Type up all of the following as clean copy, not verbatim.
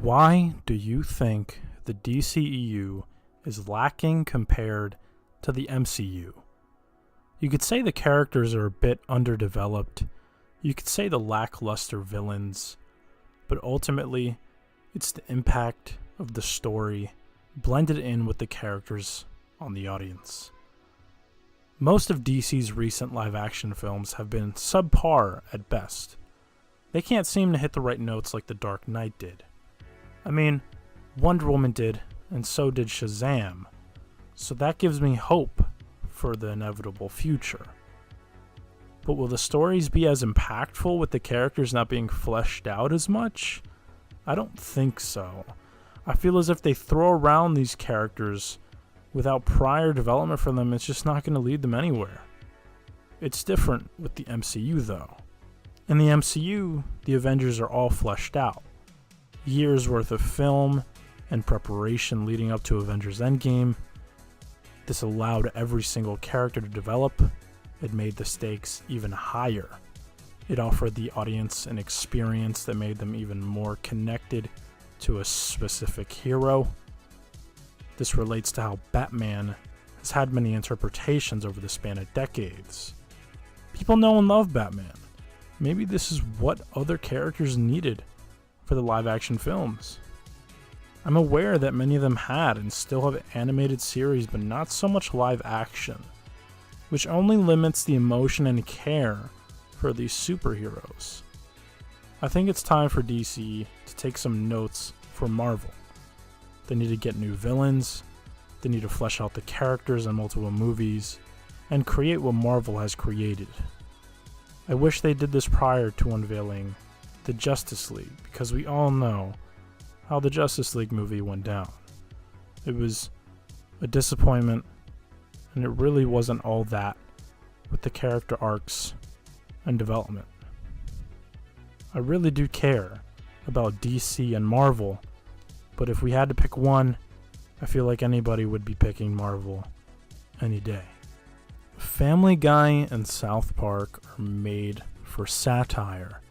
Why do you think the DCEU is lacking compared to the MCU? You could say the characters are a bit underdeveloped. You could say the lackluster villains. But ultimately, it's the impact of the story blended in with the characters on the audience. Most of DC's recent live-action films have been subpar at best. They can't seem to hit the right notes like The Dark Knight did. I mean, Wonder Woman did, and so did Shazam. So that gives me hope for the inevitable future. But will the stories be as impactful with the characters not being fleshed out as much? I don't think so. I feel as if they throw around these characters without prior development for them, it's just not going to lead them anywhere. It's different with the MCU though. In the MCU, the Avengers are all fleshed out. Years worth of film and preparation leading up to Avengers Endgame. This allowed every single character to develop. It made the stakes even higher. It offered the audience an experience that made them even more connected to a specific hero. This relates to how Batman has had many interpretations over the span of decades. People know and love Batman. Maybe this is what other characters needed for the live-action films. I'm aware that many of them had and still have animated series, but not so much live action, which only limits the emotion and care for these superheroes. I think it's time for DC to take some notes from Marvel. They need to get new villains, they need to flesh out the characters in multiple movies, and create what Marvel has created. I wish they did this prior to unveiling the Justice League, because we all know how the Justice League movie went down. It was a disappointment, and it really wasn't all that with the character arcs and development. I really do care about DC and Marvel, but if we had to pick one, I feel like anybody would be picking Marvel any day. Family Guy and South Park are made for satire,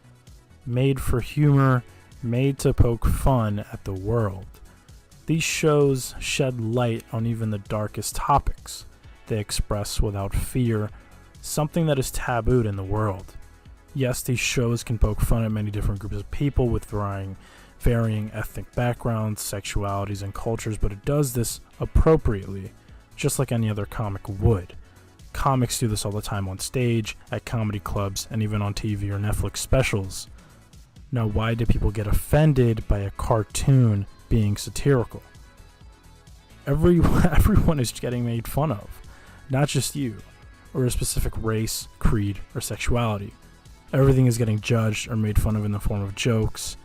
made for humor, made to poke fun at the world. These shows shed light on even the darkest topics. They express without fear something that is tabooed in the world. Yes, these shows can poke fun at many different groups of people with varying ethnic backgrounds, sexualities, and cultures, but it does this appropriately, just like any other comic would. Comics do this all the time on stage, at comedy clubs, and even on TV or Netflix specials. Now, why do people get offended by a cartoon being satirical? Everyone is getting made fun of, not just you, or a specific race, creed, or sexuality. Everything is getting judged or made fun of in the form of jokes.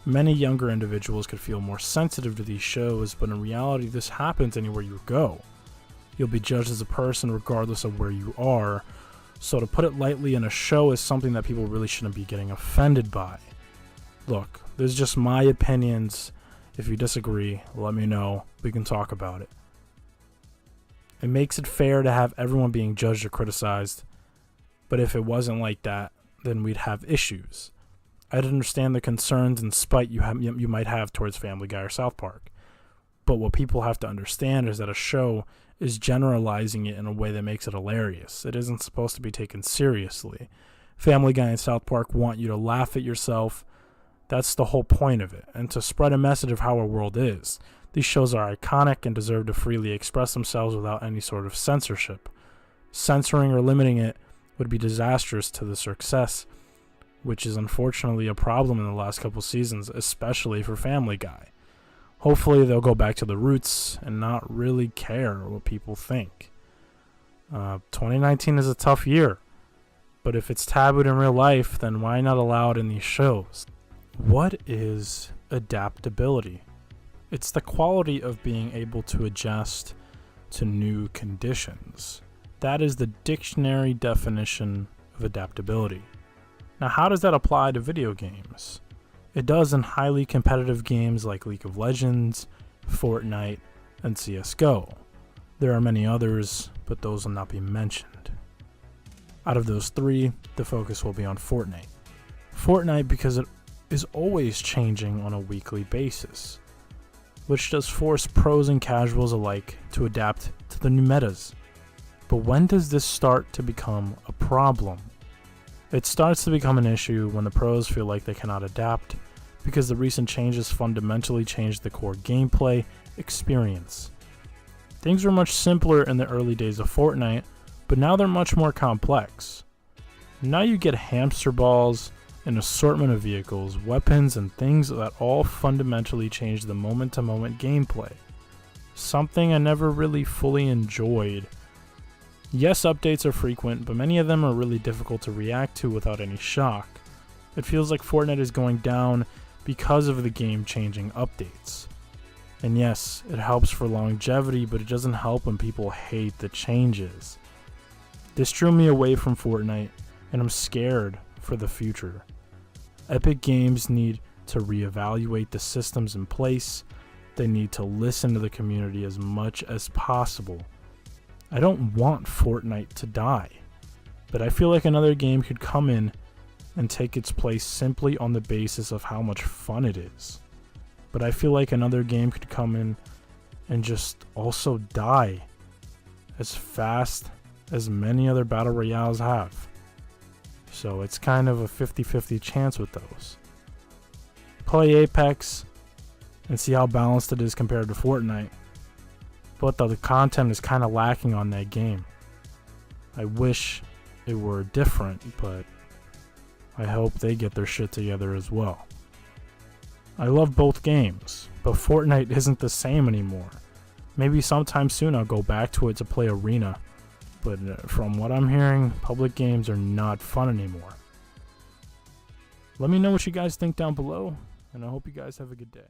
Many younger individuals could feel more sensitive to these shows, but in reality, this happens anywhere you go. You'll be judged as a person regardless of where you are, so to put it lightly, in a show is something that people really shouldn't be getting offended by. Look, this is just my opinions. If you disagree, let me know. We can talk about it. It makes it fair to have everyone being judged or criticized, but if it wasn't like that, then we'd have issues. I'd understand the concerns and spite you might have towards Family Guy or South Park. But what people have to understand is that a show is generalizing it in a way that makes it hilarious. It isn't supposed to be taken seriously. Family Guy and South Park want you to laugh at yourself. That's the whole point of it, and to spread a message of how our world is. These shows are iconic and deserve to freely express themselves without any sort of censorship. Censoring or limiting it would be disastrous to the success, which is unfortunately a problem in the last couple seasons, especially for Family Guy. Hopefully they'll go back to the roots and not really care what people think. 2019 is a tough year, but if it's tabooed in real life, then why not allow it in these shows? What is adaptability? It's the quality of being able to adjust to new conditions. That is the dictionary definition of adaptability. Now, how does that apply to video games? It does in highly competitive games like League of Legends, Fortnite, and CSGO. There are many others, but those will not be mentioned. Out of those three, the focus will be on Fortnite. Fortnite because it is always changing on a weekly basis, which does force pros and casuals alike to adapt to the new metas. But when does this start to become a problem? It starts to become an issue when the pros feel like they cannot adapt because the recent changes fundamentally changed the core gameplay experience. Things were much simpler in the early days of Fortnite, but now they're much more complex. Now you get hamster balls, an assortment of vehicles, weapons, and things that all fundamentally change the moment-to-moment gameplay. Something I never really fully enjoyed. Yes, updates are frequent, but many of them are really difficult to react to without any shock. It feels like Fortnite is going down because of the game-changing updates. And yes, it helps for longevity, but it doesn't help when people hate the changes. This drew me away from Fortnite, and I'm scared for the future. Epic Games need to reevaluate the systems in place. They need to listen to the community as much as possible. I don't want Fortnite to die, but I feel like another game could come in and take its place simply on the basis of how much fun it is. But I feel like another game could come in and just also die as fast as many other battle royales have. So it's kind of a 50-50 chance with those. Play Apex and see how balanced it is compared to Fortnite. But the content is kind of lacking on that game. I wish it were different, but I hope they get their shit together as well. I love both games, but Fortnite isn't the same anymore. Maybe sometime soon I'll go back to it to play Arena, but from what I'm hearing, public games are not fun anymore. Let me know what you guys think down below, and I hope you guys have a good day.